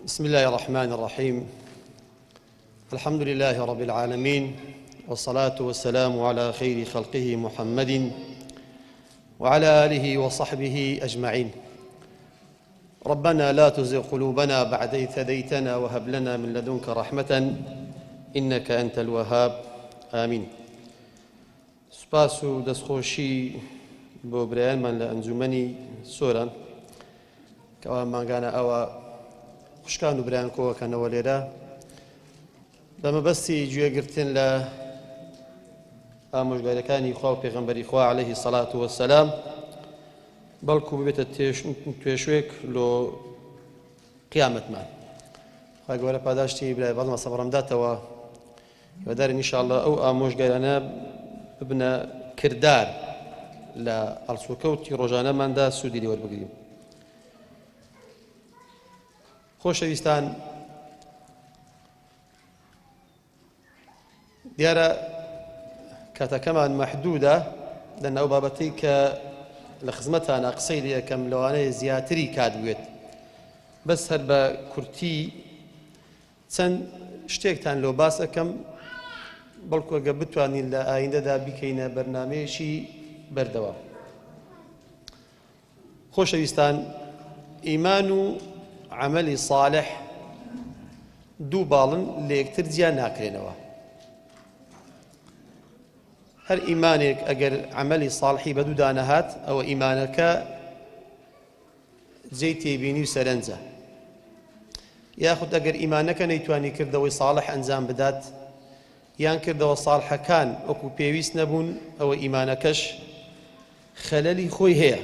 بسم الله الرحمن الرحيم. الحمد لله رب العالمين، والصلاة والسلام على خير خلقه محمد وعلى آله وصحبه أجمعين. ربنا لا تزغ قلوبنا بعد إذ هديتنا وهب لنا من لدنك رحمة إنك أنت الوهاب. آمين. سپاس و دەستخۆشی بۆ برایانمان لە ئەنجومەنی سۆران کەوا ماگانە ئەوە خوشکان و برایان کۆوەکەنەوە لێرە بە مەبەستی گوێگرتن لە ئامۆژگاریەکانی خوا و پێغەمبەری خوا عەلەیهی سەڵات وەسەلام، بەڵکو ببێتە توێشوێک لۆ قیامەتمان. خوای گەورە پاداشتی برای بەڵمە سەبڕەم داتەوە، هیوادارین ئینشاءڵڵا ئەو ئامۆژگاریانە ببنە کردار لە ئەڵسوکەوتی ڕۆژانەماندا سوودی لێ وەربگرین. خۆشەویستان، دیارە کاتەکەمان مەحدودە لەناو بابەتەی کە لە خزمەتانە قسەی لێ یەکەم لەوانەیە زیاتری کات بوێت، بەس هەر بە کورتی چەند شتێکتان لۆ باس ئەەکەم، بەڵکو ئەگە بتوانین لە ئایندەدا بیکەینە بەرنامەیەکی بەردەوام. خۆشەویستان، ئیمان و عملی صالح دوو باڵن لە یەکتر جیا ناکرێنەوە. هەر ئیمانێک ئەگەر عملی صالحی بەدوو دانەهات، ئەوە ئیمانەکە جێی تێبینی و سەرنجە. یاخود ئەگەر ئیمانەکە نەیتوانی کردەوەی صالح ئەنجام بدات، یان کردەوە صالحەکان وەکو پێویست نەبوون، ئەوە ئیمانەکەش خەلەلی خۆی هەیە.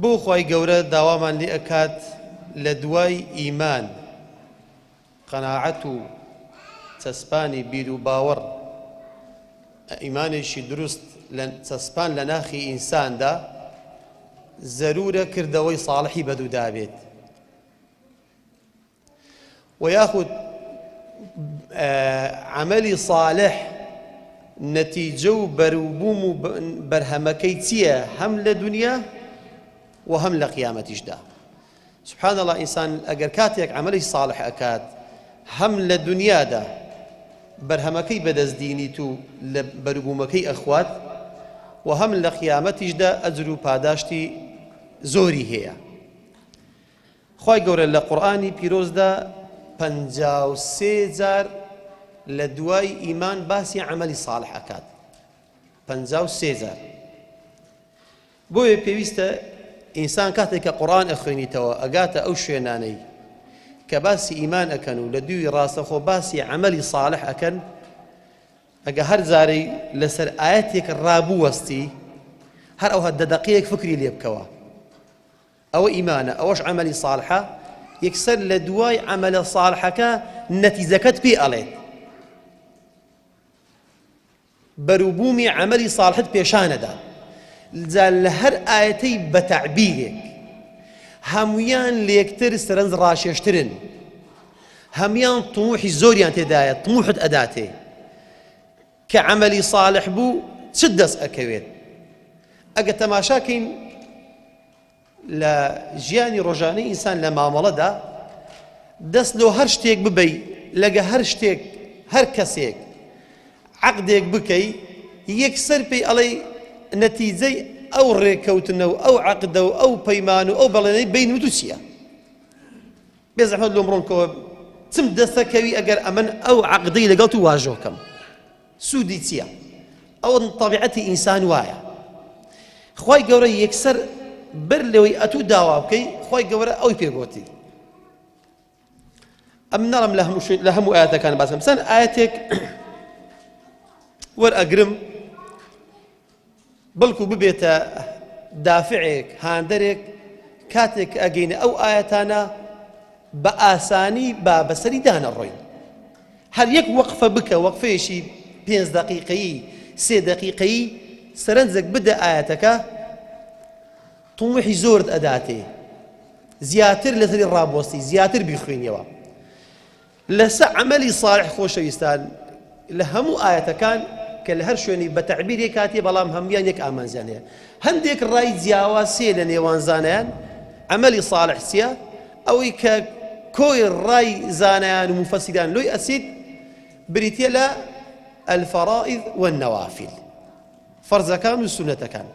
بۆ خوای گەورە داوامان لێ ئەکات لە دوای ئیمان قەناعەت و چەسپانی بیر و باوەڕ، ئیمانێکی دروست چەسپان لە ناخی ئینساندا، زەرورە کردەوەی صالحی بەدوودا بێت. و یاخود عملی صالح نەتیجە و بەروبووم و بەرهەمەکەی چییە؟ هەم لە دنیا و هەم لە قیامەتیشدا. سبحان الله، ئینسان ئەگەر کاتێک عملی صالح ئەکات، هەم لە دنیادا بەرهەمەکەی بەدەستدینیت و لە بەروبوومەکەی ئەخوات، و هەم لە قیامەتیشدا ئەجر و پاداشتی زۆری هەیە. خوای گەورە لە قورئانی پیرۆزدا 53 جار لە دوای ئیمان باسی عملی صالح ئەکات. 53 جار. بۆیە پێویستە ئینسان کاتێک کە قورئان ئەخوێنیتەوە ئەگاتە ئەو شوێنانەی کە باسی ئیمان ئەکەن و لە دووی ڕاستەخۆ باسی عملی صالح ئەکەن، ئەگە هەر جارەی لەسەر ئاەتێک ڕابووەستی، هەر ئەو هەدە دەقەیەک فکری لێ بکەوە، ئەوە ئیمانە، ئەوەش عملی صالحە، یەکسەر لە دوای عملە صالحەکە نەتیجەکەت پێ ئەڵێت، بەروبوومی عملی صالحت پێشانەدا. لە هەر ئاەتەی بە تەعبیرێک هەمویان لە یەکتر سەرنج ڕاشێشترن، هەمویان طموحی زۆریان تێدایە، طموحت ئەداتێ کە عملی صالح بوو چت دەست ئەکەوێت. ئەگە تەماشاکەین لە ژیانی ڕۆژانەی ئینسان لە مامەڵەدا، دەست لۆ هەر شتێک ببەی، لەگە هەر شتێک هەر کەسێک عەقدێک بکەی، یەکسەر پێی ئەڵێ نەتیجەی ئەو ڕێکەوتنە و ئەو عەقدە و ئەو پەیمان و ئەو بەڵێنەی بینی تو چییە؟ بێزەحمەت لۆ مڕۆنکەوە چم دەستەکەوی ئەگەر ئەمن ئەو عەقدەی لەگەڵ تو واژۆکەم، سوودی چییە؟ ئەوە تەبیعەتی ئینسان وایە. خوای گەورە یەکسەر بەر لەوەی ئەتوو داوا بکەی، خوای گەورە ئەوی پێگۆتی. ئەم نەڵم لە هەموو ئاەتەکان باسم، چەند ئاەتێک وەرئەگرم، بەڵکو ببێتە دافعێک، هاندەرێک، کاتێک ئەگەینە ئەو ئاەتانە بە ئاسانی با بەسەری دانەڕۆین. هەر یەک وەقفە بکە، وەقفەیەشی 5 دقیقەیی 3 دقیقەیی، سەرنجێک بدە ئاەتەکە، طموحی زۆرت ئەداتێ، زیاتر لەسەری ڕابوەستی، زیاتر بیخوێنیەوە. لەسەر عملی صالح خۆشەویستان لە هەموو ئاەتەکان کە لە هەر شوێنی بە تەعبیرێک هاتیە، بەڵام هەمویان یەک ئامانجیان هەیە. هەندێک ڕای جیاوازیە لە نێوان زانایان، عملی صالح چییە؟ ئەوەی کە کۆی ڕای زانایان و مفەسیران لۆی ئەسید بریتیە لە الفەرائض والنەوافل فەرزەکان و سونەتەکان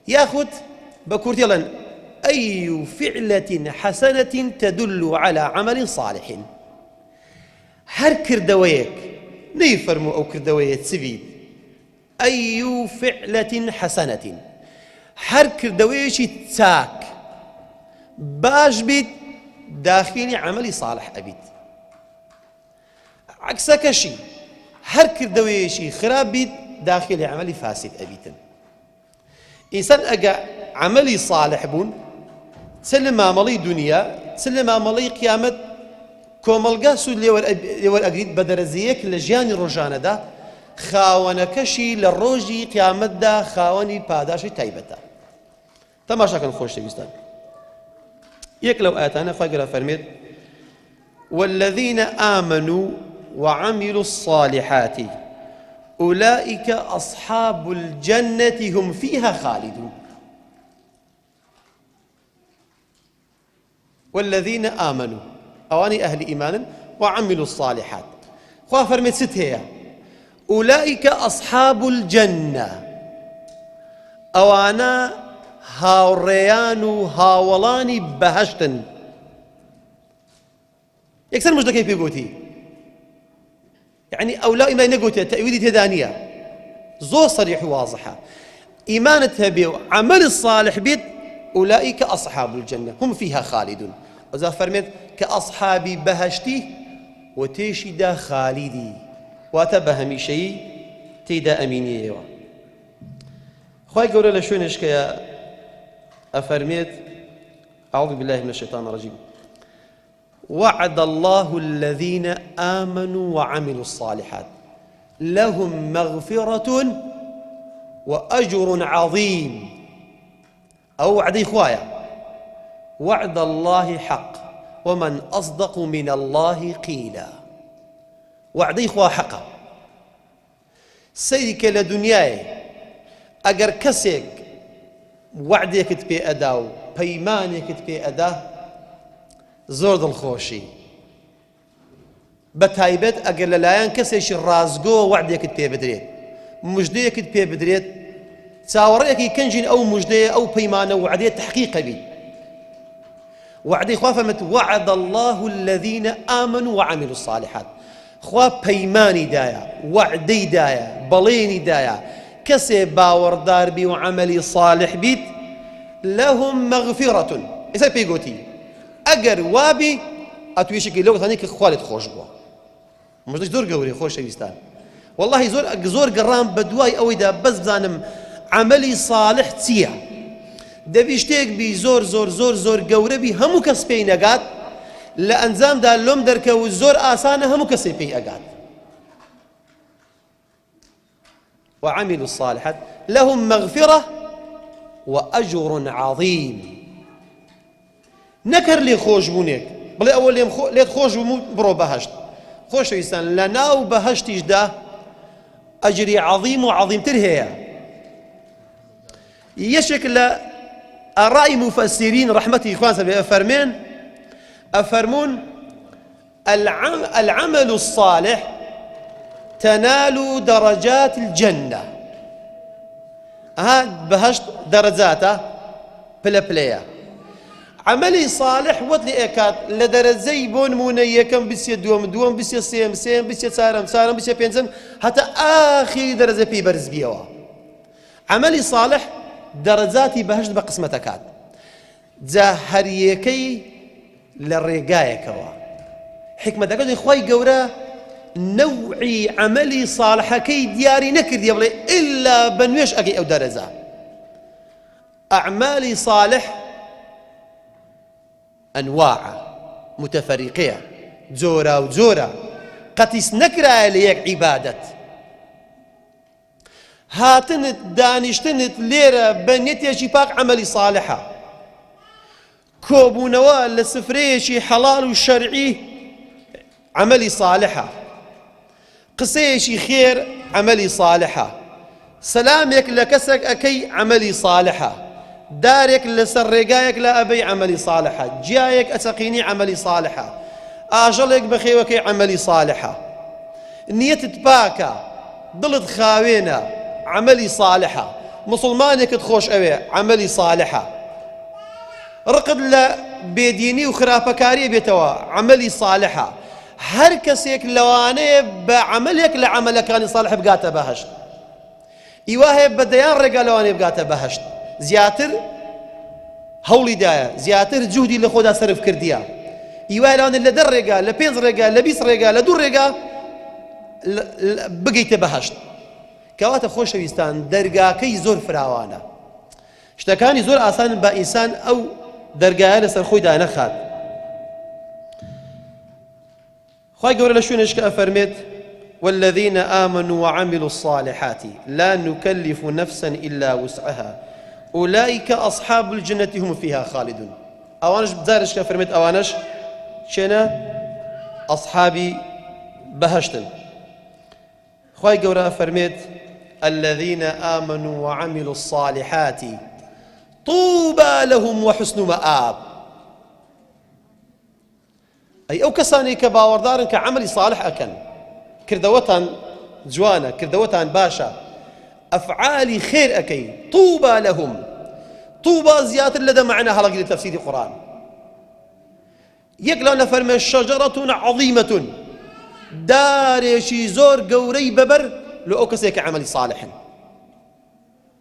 یاخود بە کورتی ئەڵێن أي فعلة حسنة تدل على عمل صالح هر كردويك نيفرمو أو كردوية سبيد أي فعلة حسنة هر كردويش تاك باش بيت داخلي عمل صالح أبيت عكسك شيء هر كردويش خراب بيت داخلي عمل فاسد أبيت إنسان أجا عملي صالح بون سلم عملي دنيا سلم عملي قيامة كوملغا سود ليور أجريد بدرزيك لجياني روجانا دا خاونكشي للروجي قيامة دا خاوني باداشي تايبتا تماشا كان خوش تبيستان يكلو آتانا فاقرا فرميت والذين آمنوا وعملوا الصالحات أولئك أصحاب الجنة هم فيها خالدون والذين آمنوا أواني أهل إيمان وعملوا الصالحات خوا فرميت ست هي أولئك أصحاب الجنة أوانا هاوريان هاولاني بهشتن يكسر مش كيف يقولي يعني أولا إيمان نقولي تأويلي تدانية زو صريح واضحة إيمانتها بيو عمل الصالح بيت أولئك أصحاب الجنة هم فيها خالدون وإذا فرميت كأصحاب بهشتي وتيشي دا خالدي واتبهمي شيء تيدا أميني يوا خواهي قولة لشونش كيا أفرميت أعوذ بالله من الشيطان الرجيم وعد الله الذين آمنوا وعملوا الصالحات لهم مغفرة وأجر عظيم أو وعد إخوايا وعد الله حق ومن أصدق من الله قيلا وعد إخوة حقا سيدك لدنياي أجر كسيك وعدك تبي أداو بيمانك تبي أداه زۆر دڵخۆشی بە تایبەت ئەگەر لەلایەن کەسێکی ڕازگۆ وەعدێکت پێ بدرێت موژدەیەکت پێ بدرێت چاوەڕێیەکی کەنجین ئەو موژدەیە ئەو پەیمانە وعدەیە تەحقیقە بی وعدەی خوا فەرمێت وعد الله الذين آمنوا وعملوا الصالحات خوا پەیمانی دایە وعدەی دایە بەڵێنی دایە کەسێ باوەڕدار بی و عەمەلی صالح بیت لهم مغفرة ئێستا پێی گوتی ئەگەر وابی ئەتوێشێکی لەو دەزانی کە خوالت خۆش بووە مژدەی زۆر گەورەی خۆشەویستان واللهی زۆر گەڕام بە دوای ئەوەیدا بەس بزانم عەمەلی صالح چییە دەبی شتێک بی زۆر زۆر زۆر زۆر گەورە بی هەموو کەس پێی نەگات لە ئەنجامدا لۆم دەرکەوت زۆر ئاسانە هەموو کەسێ پێی ئەگات وعملوا الصالحات لهم مغفرة وأجر عظيم نەکەر لێ خۆشبوونێک بڵێ ئەوە لێت خۆش بوو بڕۆ بەهەشت خۆشەویستان لە ناو بەهەشتیشدا ئەجری عەظیم و عەظیمتر هەیە یەکێک لە ئاڕای مفەسیرین ڕەحمەتی خوان سەر بێ ئەفەرمون العمل الصالح تنال درجات الجنة بەهەشت دەرەجاتە پلە پلەیە عملي صالح وتلي اكاد لدرجي بون مونيكم بسي دوم بسي سيم بسي سارم بسي بينزم حتى اخر درجه في برز بيوا عملي صالح درجاتي بهشت بقسمتك زهريكي للرقايكوا حكمه دقد اخوي قورا نوعي عملي صالح كي دياري نكر ديالي الا بنويش اجي او درجه اعمالي صالح أنواع متفرقة زورا وزورا قتيس نكرا ليك عبادة هاتنت دانشتنت ليرة بنيتي باق عملي صالحة كوبونوا لسفريشي حلال وشرعي عملي صالحة قسيشي خير عملي صالحة سلامك لكسك أكي عملي صالحة دارك لسر رقايك لا أبي عملي صالحة جايك أسقيني عملي صالحة ئاژەڵێک بەخێوەکەی عەمەلی ساڵحە، نیەتت پاکە، دڵت خاوێنە، عەمەلی ساڵحە، مسڵمانێکت خۆش ئەوێ، عەمەلی ساڵحە، ڕقت لە بێدینی و خراپەکاری بێتەوە، عەمەلی ساڵحە. هەر کەسێک لەوانەیە بە عەمەلێک لە عەمەلەکانی ساڵح بگاتە بەهەشت، ئیوا هەیە بە دەیان ڕێگا لەوانەیە بگاتە بەهەشت، زیاتر هەوڵی دایە، زیاتر جوهدی لە خۆدا سەرف کردیە، ئیوای لەوانێت لە 10 ڕێگا، لە 5 ڕێگا، لە 20 ڕێگا، لە 2 ڕێگا بگەیتە بەهەشت. کەواتە خۆشەویستان دەرگاکەی زۆر فراوانە، شتەکانی زۆر ئاسانن بە ئینسان ئەو دەرگایە لەسەر خۆیدا نەخات. خی گەورە لە شوێنێشکە ئەفەرمێت والذين آمنوا وعملوا الصالحات لا نكلف نفسا إلا وسعها أولئك أصحاب الجنة هم فيها خالدون. أوانش بزارش كفرمت أوانش شنا أصحابي بهشتن. خواهي قورا فرميت الذين آمنوا وعملوا الصالحات طوبى لهم وحسن مآب. أي أو كساني كباوردارن كعمل صالح أكن كردوتان جوانا كردوتان باشا أفعال خير أكي طوبى لهم. طوبى زيادة لدى معنى هلقي لتفسير القرآن يقلون فرمي شجرة عظيمة داريشي زور قوري ببر لو كسيك عمل صالح.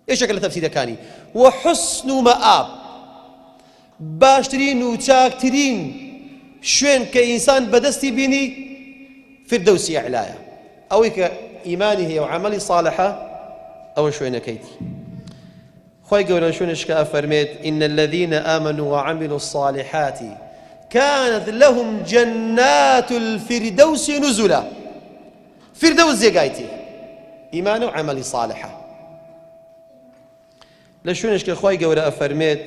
ايش شكل تفسير كاني وحسن مآب باشترين وشاكترين شوين كإنسان بدستي بيني فردوسي أعلايا أو إيمانه وعملي صالحة أو شوين كيتي خوي قولا شوينش كأفرميت إن الذين آمنوا وعملوا الصالحات كانت لهم جنات الفردوس نزلا. فردوس زي قايتي إيمان وعملي صالحة. لشوينش كخوي قولا أفرميت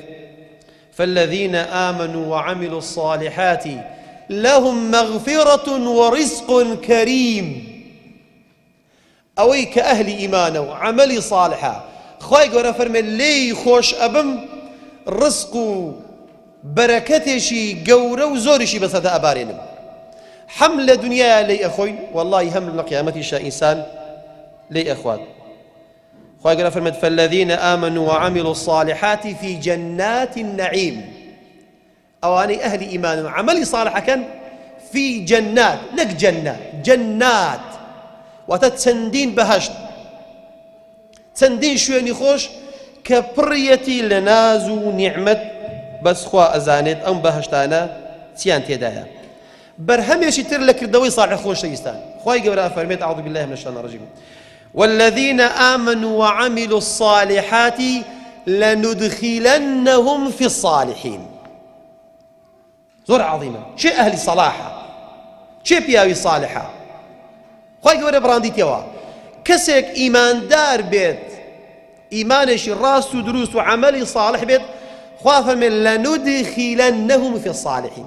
فالذين آمنوا وعملوا الصالحات لهم مغفرة ورزق كريم. أوي كأهل إيمان وعملي صالحة خواهي قورا فرمي لي خوش أبم رزق بركتشي قورا وزورشي بس هذا أبارينم حمل دنيا لي أخوي والله هم لقيامتي شاء إنسان لي أخوان. خواهي قورا فرمي فالذين آمنوا وعملوا الصالحات في جنات النعيم. أواني أهل إيمان وعملي صالحة كان في جنات نك جنة جنات وتتسندين بهشت تسندين شويني خوش كبريتي لنازو نعمة بس خوا أزانت أم بهشتانا سيان تيدايا برهميشي تر لك الدوي صالح خوش تيستان. خواهي قبل أفرميت أعوذ بالله من الشيطان الرجيم والذين آمنوا وعملوا الصالحات لندخلنهم في الصالحين. زور عظيمة شيء أهل صلاحة شيء بياوي صالحة. خواهي قبل براندي تيوا كسك إيمان دار بيت إيمانش الراس ودروس وعملي صالح بيت خواف من لندخلنهم في الصالحين.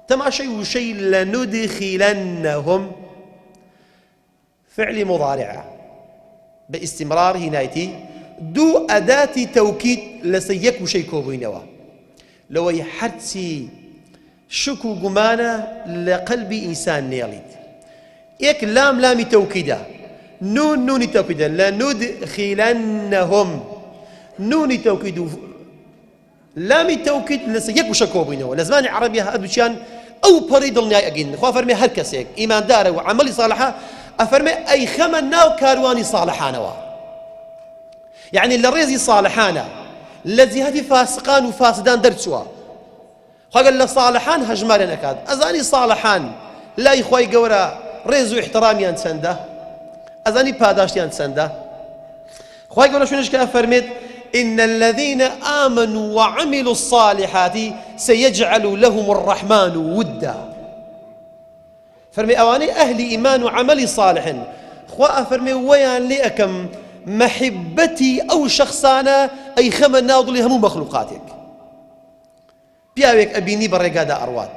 تما شيء لندخلنهم فعل مضارعة باستمرار هنايتي دو أداة توكيد لسيك وشي كوبينوا لو يحدسي شكو قمانة لقلب إنسان نيليد إيك لام لامي توكيدا نون نوني توكيدا لندخلنهم نوني توكيد لامي توكيد لسيك وشي كوبينوا لزمان عربية أدوشان أو بريد النهاية أجين خوا فرمي هالكسيك إيمان داره وعملي صالحة أفرمي أي خمنا وكارواني صالحانوا يعني اللي ريزي صالحانا الذي هذه فاسقان وفاسدان درتسوا قال له صالحان هجمارين أكاد أزاني صالحان لا يخوي قورا ريزو احترامي أنسنده أزاني باداشتي أنسنده خوي قورا شو نشكا فرميت إن الذين آمنوا وعملوا الصالحات سيجعل لهم الرحمن ودا. فرمي أواني أهل إيمان وعملي صالح خوا فرمي ويان لأكم محبتي أو شخصانا أي خمن ناضلي هم مخلوقاتك بياويك أبيني برقادة أرواد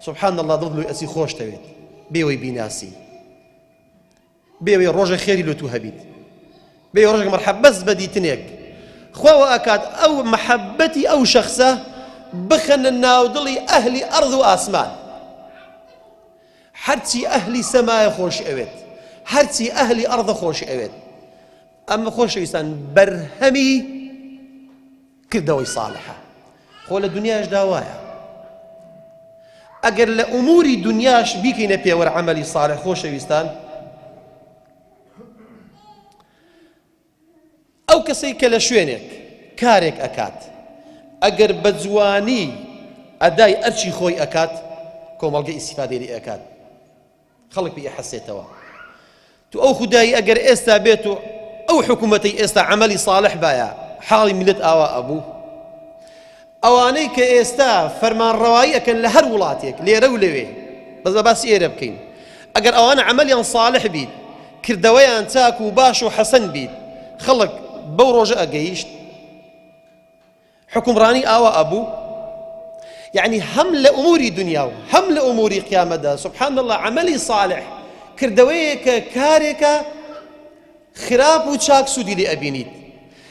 سبحان الله ضد أسي خوش تبيت بيوي بيناسي بيوي روجة خيري لو توهبيت بيوي روجة مرحب بس بدي تنيك خوا أكاد أو محبتي أو شخصه بخن الناضلي أهل أرض وآسمان هەرچی ئەهلی سەمایە خۆش ئەوێت هەرچی ئەهلی ئەڕضە خۆش ئەوێت ئەمە خۆشەویستان بەرهەمی کردەوەی ساڵحە خۆ لە دنیاشدا وایە ئەگەر لە ئوموری دنیاش بیکەینە پێوەرە عەمەلی ساڵح خۆشەویستان ئەو کەسەی کە لە شوێنێک کارێک ئەکات ئەگەر بە جوانی ئەدای ئەرچی خۆی ئەکات کۆمەڵگە ئیسیفادەی لێ ئەکات خەڵک پێی حەسێتەوە تو ئەو خودایی ئەگەر ئێستا بێت و ئەو حکوومەتەی ئێستا عەمەلی ساڵح بایە حاڵی میلەت ئاوا ئەبوو ئەوانەی کە ئێستا فەرمانڕەوایی ئەکەن لە هەر وڵاتێک لێرە و لەوێ بەس باسی ئێرە بکەین ئەگەر ئەوانە عەمەلیان ساڵح بیت کردەوەیان چاک و باش و حەسەن بیت خەڵک بەو ڕۆژە ئەگەیشت حکومڕانی ئاوا ئەبوو يعني هم لأمور دنيا هم لأمور قيامة سبحان الله عملي صالح كردويك كارك خراب وشاك سودي لأبينيت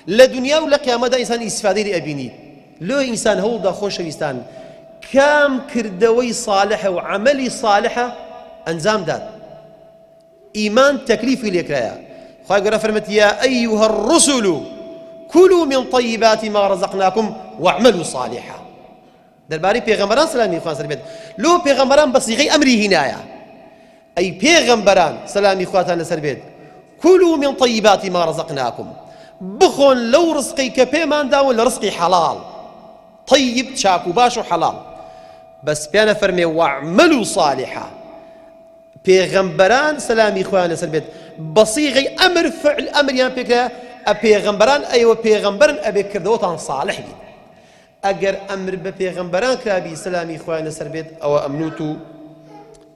لدنيا ولا قيامة إنسان استفادة لأبينيت لو إنسان هو دا خوش إنسان كام كردوي صالحة وعملي صالحة أنزام داد إيمان تكليف ليكرايا خواهي قرأ فرمت يا أيها الرسل كلوا من طيبات ما رزقناكم واعملوا صالحا دربارەی پێغەمبەران سەلامی خوا لەسەر بێت لۆ پێغەمبەران بە سیغەی ئەمری هینایە ئەی پێغەمبەران سەلامی خواتان لەسەر بێت كلوا من طيبات ما رزقناكم بخۆن لەو ڕزقی کە پێمان داون لە ڕزقی حەڵاڵ طيب چاک و باش و حەڵاڵ بەس پیانە فەرمێ واعملوا صالحا پێغەمبەران سەلامی خوایان لەسەر بێت بە سیغەی ئەمر فعل ئەمریان پێکرا پێغەمبەران ئەیوە پێغەمبەرن ئەبێ کردەوەتان صالح بیت ئەگەر ئەمر بە پێغەمبەران کرابی سەلامی خوایان لەسەر بێت ئەوە ئەمنوت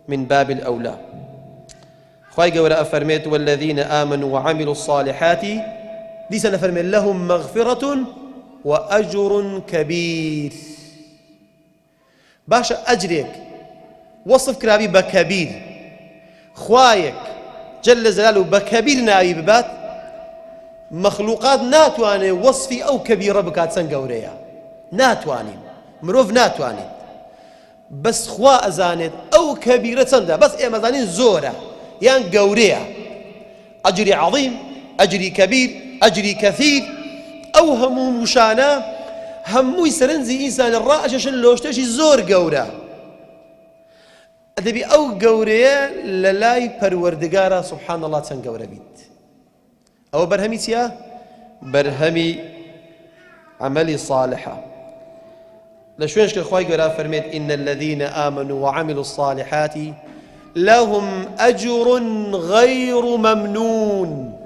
من باب الأولى خوای گەورە ئەفەرمێت والذين آمنوا وعملوا الصالحات دیسە نەفەرمێت لهم مغفرة وأجر كبير باشە ئەجرێک وەصف کرابی بە کەبیر خوایەک جل جلاله بە کەبیر ناوی ببات مەخلوقات ناتوانێ وەصفی ئەو کەبیرە بکات چەند گەورەیە ناتوانین مرۆڤ ناتوانێت بەس خوا ئەزانێت ئەو کەبیرە چەندە بەس ئێمە زانین زۆرە یان گەورەیە ئەجری عەظیم ئەجری کەبیر ئەجری کەثیر ئەو هەموو موشانە هەمووی سەرنجی ئینسانی ڕائەشەشن لۆ شتێکی زۆر گەورە ئەدەبی ئەو گەورەیە لە لای پەروەردگارە سوبحان الله چەند گەورە بیت ئەوە بەرهەمی چییە؟ بەرهەمی عملي صالحة لشوينش كخواي قرا فرميت إن الذين آمنوا وعملوا الصالحات لهم أجر غير ممنون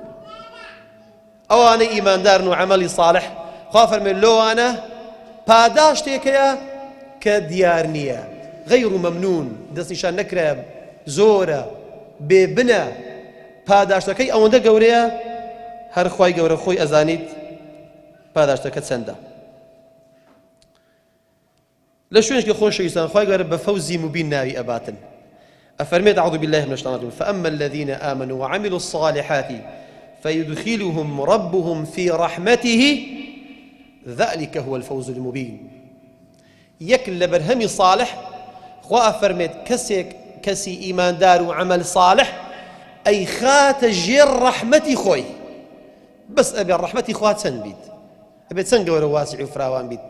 أو أنا إيمان دار وعملي صالح خوا فرميت لو أنا پاداش تيكيا كديارنيا غير ممنون دس نشان نكرا زورا ببنا پاداش تكي أو أنت قوريا هر خواي قورا خوي أزانيت پاداشتەکە چەندە لە شوێنێکی خۆشەویستان خوای گەورە بە فەوزی مبین ناوی ئەباتن ئەفەرمێت أعوذ بالله من الشيطان الرجيم فأما الذين آمنوا وعملوا الصالحات فيدخلهم ربهم في رحمته ذلك هو الفوز المبين یەک لە بەرهەمی صالح خوا ئەفەرمێت کەسی ئیماندار و عەمەل صالح ئەی خاتە ژێر ڕەحمەتی خۆی بەس ئەبێ ڕەحمەتی خوا چەند بیت أبيت سنجور واسع وفراوان بيت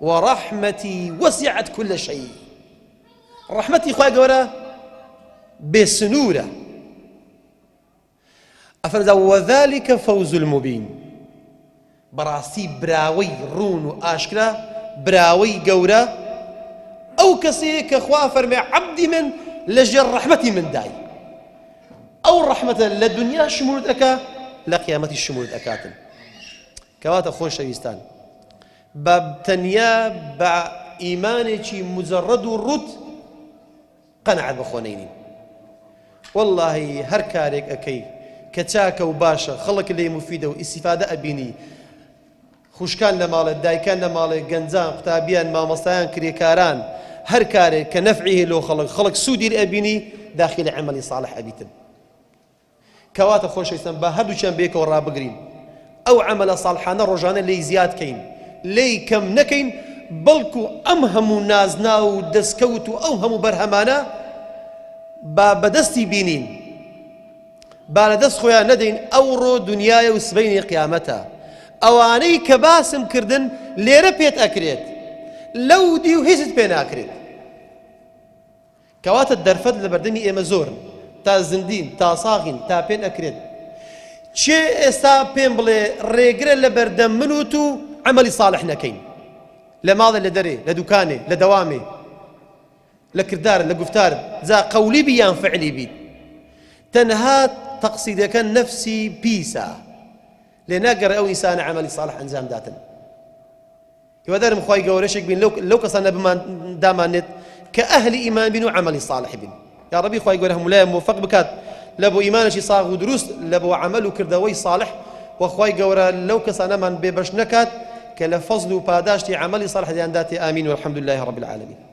ورحمتي وسعت كل شيء رحمتي خواهي قورا بسنورة أفرز وذلك فوز المبين براسي براوي رون وآشكرا براوي قورا أو كسيك أخوة فرمي عبدي من لجر رحمتي من داي أو رحمة للدنيا شمولت أكا لقيامتي شمولت أكاتم كواتا خۆشەویستان بە تەنیا بە ئیمانێکی مجرد و ڕوت قەنەعەت بە خۆ نەینین واللهی هەر کارێک ئەکەی کە چاکە و باشە خەڵک لێی مفیدە و ئیسیفادە ئەبینی خوشکان لە ماڵێ دایکان لە ماڵێ گەنجان قوتابیان مامۆستایان کرێکاران هەر کارێک کە نەفعی لۆ خەڵک سوودی لێ ئەبینی داخل عەمەلی صالح ئەبیتن کەواتە خۆشەویستان بە هەردووچیان بێکەوە ڕابگرین أو عمل صالحانة رجانا لي زياد كين لي كم نكين بلكو أمهم نازنا ودسكوت أو هم برهمانا با بەدەستی بینین با لەدەست خۆیان نەدەین ئەوڕۆ دنیایە و سبەینی قیامەتە ئەوانەی کە باسم کردن لێرە پێت ئەکرێت لەو دی و هیچت پێ ناکرێت کەواتە دەرفەت لە بەردەمی ئێمە زۆرن تا زندین تا ساغین تا پێن ئەکرێت چێ ئێستا پێم بڵێ ڕێگرە لە بەردەم من و تو عەمەلی ساڵح نەکەین لە ماڵە لە دەرێ لە دوکانێ لە دەوامێ لە کردارە لە گفتار جا قەولی بی یان فعلی بیت تەنها تەقسیدەکە نەفسی پیسە لێ ناگەڕێ ئەو ئینسانە عەمەلی ساڵح ئەنجام داتن هیوادارم خوای گەورەشێک بین لەو کەسانە دامانێت کە ئەهلی ئیمان بین و عەمەلی ساڵح بین یا ڕەبی خوای گەورە هەموو لایە موفق بکات لە بۆ ئیمانێکی ساغ و دروست لە بۆ عەمەل و کردەوەی ساڵح وەخوای گەورە لەو کەسانەمان بێبەش نەکات کە لە فەزل و پاداشتی عەمەلی ساڵح دەیان داتێ ئامین والحەمدولله رب العالمین